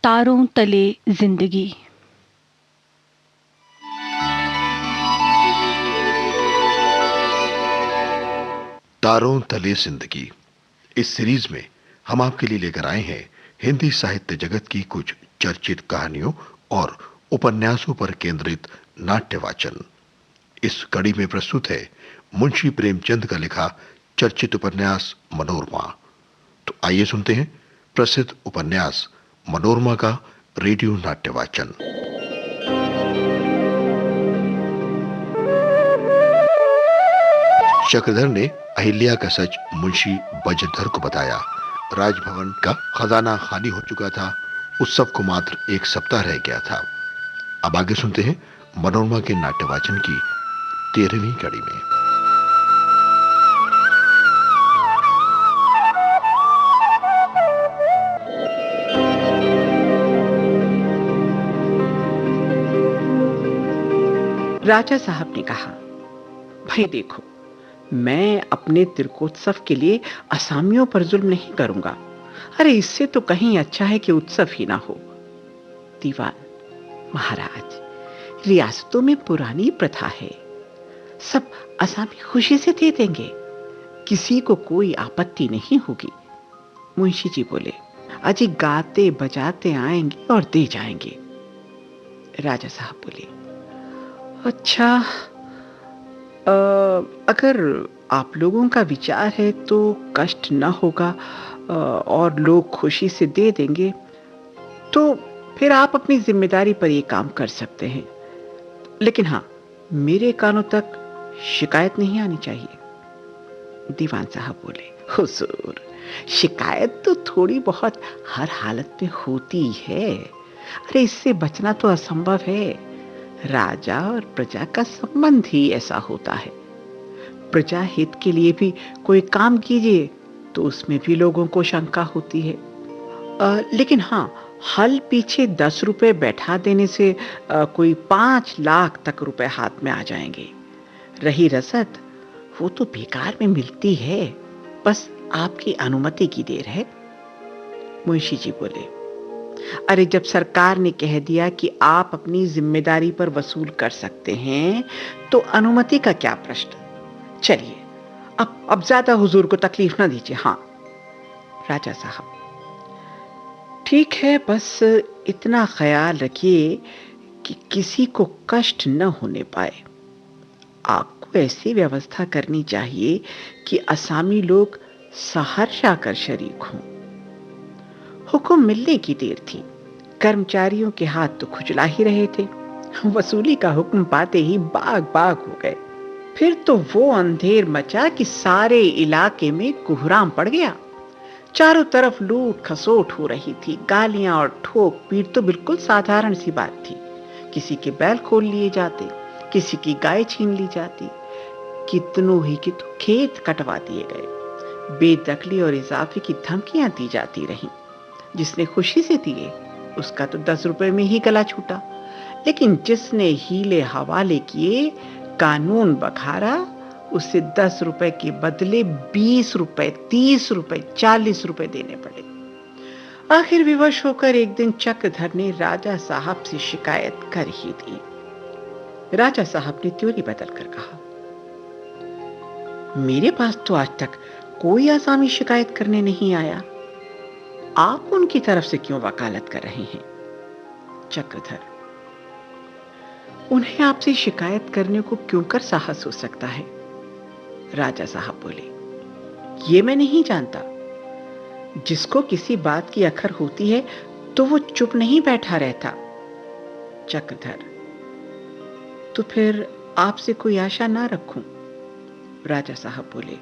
तारों तले जिंदगी। तारों तले जिंदगी। इस सीरीज में हम आपके लिए लेकर आए हैं हिंदी साहित्य जगत की कुछ चर्चित कहानियों और उपन्यासों पर केंद्रित नाट्य वाचन। इस कड़ी में प्रस्तुत है मुंशी प्रेमचंद का लिखा चर्चित उपन्यास मनोरमा। तो आइए सुनते हैं प्रसिद्ध उपन्यास मनोरमा का रेडियो नाट्य वाचन। चक्रधर ने अहिल्या का सच मुंशी बजधर को बताया। राजभवन का खजाना खाली हो चुका था। उत्सव को मात्र एक सप्ताह रह गया था। अब आगे सुनते हैं मनोरमा के नाट्यवाचन की 13वीं कड़ी में। राजा साहब ने कहा, भाई देखो, मैं अपने तिरकोत्सव के लिए असामियों पर जुल्म नहीं करूंगा। अरे इससे तो कहीं अच्छा है कि उत्सव ही ना हो। दीवान, महाराज, रियासतों में पुरानी प्रथा है, सब असामी खुशी से दे देंगे, किसी को कोई आपत्ति नहीं होगी। मुंशी जी बोले, अजी गाते बजाते आएंगे और दे जाएंगे। राजा साहब बोले, अच्छा, अगर आप लोगों का विचार है तो कष्ट न होगा और लोग खुशी से दे देंगे, तो फिर आप अपनी जिम्मेदारी पर ये काम कर सकते हैं। लेकिन हाँ, मेरे कानों तक शिकायत नहीं आनी चाहिए। दीवान साहब बोले, हुजूर, शिकायत तो थोड़ी बहुत हर हालत में होती है। अरे इससे बचना तो असंभव है। राजा और प्रजा का संबंध ही ऐसा होता है। प्रजा हित के लिए भी कोई काम कीजिए तो उसमें भी लोगों को शंका होती है। लेकिन हाँ, हल पीछे 10 रुपए बैठा देने से कोई 5 लाख तक रुपए हाथ में आ जाएंगे। रही रसद, वो तो बेकार में मिलती है, बस आपकी अनुमति की देर है। मुंशी जी बोले, अरे जब सरकार ने कह दिया कि आप अपनी जिम्मेदारी पर वसूल कर सकते हैं, तो अनुमति का क्या प्रश्न। चलिए, अब ज्यादा हुजूर को तकलीफ ना दीजिए। हाँ। राजा साहब, ठीक है, बस इतना ख्याल रखिए कि किसी को कष्ट न होने पाए। आपको ऐसी व्यवस्था करनी चाहिए कि असामी लोग सहर्ष आकर शरीक हों। हुक्म मिलने की देर थी। कर्मचारियों के हाथ तो खुजला ही रहे थे। वसूली का हुक्म पाते ही बाग बाग हो गए। फिर तो वो अंधेर मचा कि सारे इलाके में कोहराम पड़ गया। चारों तरफ लूट खसोट हो रही थी। गालियां और ठोक पीट तो बिल्कुल साधारण सी बात थी। किसी के बैल खोल लिए जाते, किसी की गाय छीन ली जाती, कितनों ही तो खेत कटवा दिए गए। बेदखली और इजाफे की धमकियां दी जाती रहीं। जिसने खुशी से दिए उसका तो 10 रुपए में ही गला छूटा, लेकिन जिसने हीले हवाले किए, कानून बखारा, उसे 10 रुपए के बदले 20 रुपए, 30 रुपए, 40 रुपए देने पड़े। आखिर विवश होकर एक दिन चक्रधर ने राजा साहब से शिकायत कर ही दी। राजा साहब ने त्योरी बदल कर कहा, मेरे पास तो आज तक कोई आसामी शिकायत करने नहीं आया। आप उनकी तरफ से क्यों वकालत कर रहे हैं? चक्रधर, उन्हें आपसे शिकायत करने को क्यों कर साहस हो सकता है? राजा साहब बोले, ये मैं नहीं जानता। जिसको किसी बात की अखर होती है तो वो चुप नहीं बैठा रहता। चक्रधर, तो फिर आपसे कोई आशा ना रखूं? राजा साहब बोले,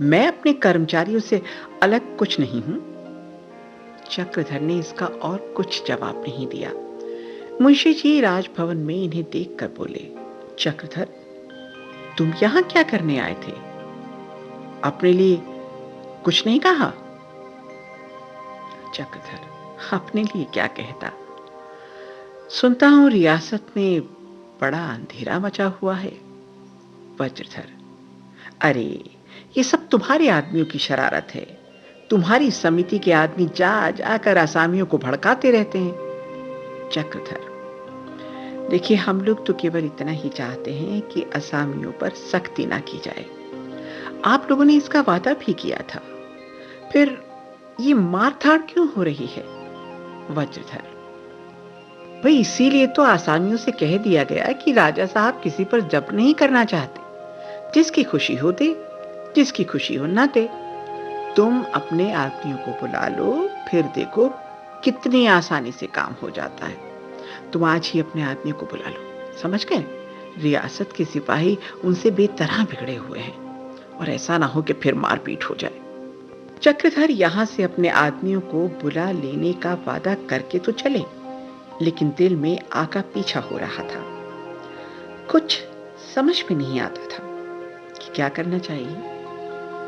मैं अपने कर्मचारियों से अलग कुछ नहीं हूं। चक्रधर ने इसका और कुछ जवाब नहीं दिया। मुंशी जी राजभवन में इन्हें देखकर बोले, चक्रधर, तुम यहां क्या करने आए थे? अपने लिए कुछ नहीं कहा? चक्रधर, अपने लिए क्या कहता? सुनता हूं रियासत में बड़ा अंधेरा मचा हुआ है। वज्रधर, अरे ये सब तुम्हारे आदमियों की शरारत है। तुम्हारी समिति के आदमी जा जाकर आसामियों को भड़काते रहते हैं। चक्रधर, देखिए, हम लोग तो केवल इतना ही चाहते हैं कि असामियों पर सख्ती ना की जाए। आप लोगों ने इसका वादा भी किया था, फिर ये मारधाड़ क्यों हो रही है? वज्रधर, भाई इसीलिए तो आसामियों से कह दिया गया कि राजा साहब किसी पर जब्र नहीं करना चाहते। जिसकी खुशी हो दे, जिसकी खुशी हो ना दे। तुम अपने आदमियों को बुला लो, फिर देखो कितनी आसानी से काम हो जाता है। तुम आज ही अपने आदमियों को बुला लो, समझ गए? रियासत के सिपाही उनसे बेतरह बिगड़े हुए हैं, और ऐसा ना हो कि फिर मारपीट हो जाए। चक्रधर यहां से अपने आदमियों को बुला लेने का वादा करके तो चले, लेकिन दिल में आका पीछा हो रहा था। कुछ समझ में नहीं आता था कि क्या करना चाहिए।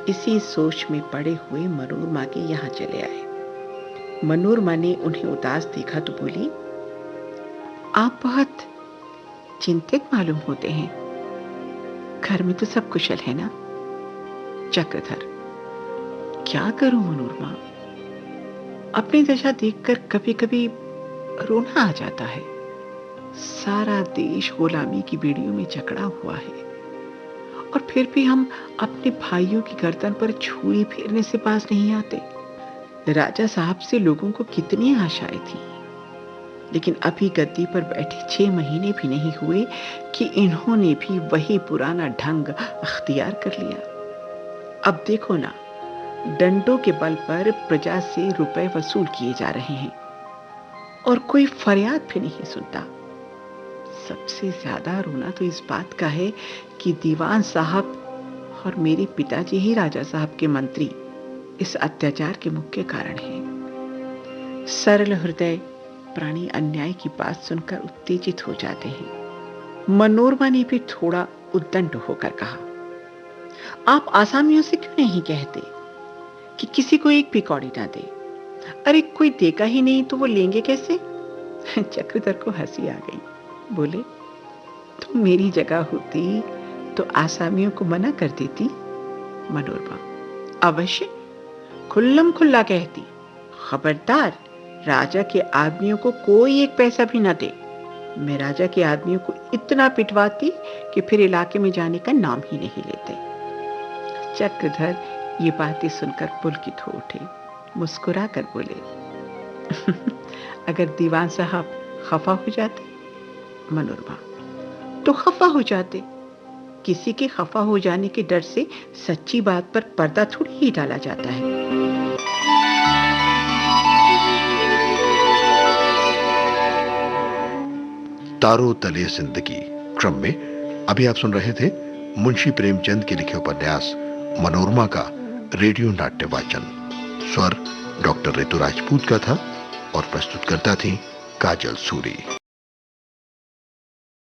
इसी सोच में पड़े हुए मनोरमा के यहाँ चले आए। मनोरमा ने उन्हें उदास देखा तो बोली, आप बहुत चिंतित मालूम होते हैं। घर में तो सब कुशल है ना? चक्रधर, क्या करूं मनोरमा, अपनी दशा देखकर कभी कभी रोना आ जाता है। सारा देश गुलामी की बेड़ियों में जकड़ा हुआ है, और फिर भी हम अपने भाइयों की गर्दन पर छुरी फेरने से पास नहीं आते। राजा साहब से लोगों को कितनी आशाएं थी, लेकिन अभी गद्दी पर बैठे 6 महीने भी नहीं हुए कि इन्होंने भी वही पुराना ढंग अख्तियार कर लिया। अब देखो ना, डंडों के बल पर प्रजा से रुपए वसूल किए जा रहे हैं, और कोई फरियाद भी नहीं सुनता। सबसे ज्यादा रोना तो इस बात का है कि दीवान साहब और मेरे पिताजी ही राजा साहब के मंत्री इस अत्याचार के मुख्य कारण हैं। सरल हृदय प्राणी अन्याय की बात सुनकर उत्तेजित हो जाते हैं। मनोरमा ने भी थोड़ा उद्दंड होकर कहा, आप आसामियों से क्यों नहीं कहते कि किसी को एक भी कौड़ी ना दे? अरे कोई देगा ही नहीं तो वो लेंगे कैसे? चक्रधर को हंसी आ गई। बोले, तुम मेरी जगह होती तो आसामियों को मना कर देती? मनोरमा, अवश्य, खुल्लम खुल्ला कहती, खबरदार राजा के आदमियों को कोई एक पैसा भी ना दे। मैं राजा के आदमियों को इतना पिटवाती कि फिर इलाके में जाने का नाम ही नहीं लेते। चक्रधर ये बातें सुनकर पुलकित हो उठे, मुस्कुरा कर बोले, अगर दीवान साहब खफा हो जाते? मनोरमा, तो खफा हो जाते। किसी के खफा हो जाने के डर से सच्ची बात पर पर्दा थोड़ी ही डाला जाता है। तारों तले जिंदगी क्रम में अभी आप सुन रहे थे मुंशी प्रेमचंद के लिखे उपन्यास मनोरमा का रेडियो नाट्य वाचन। स्वर डॉक्टर ऋतु राजपूत का था और प्रस्तुतकर्ता थी काजल सूरी।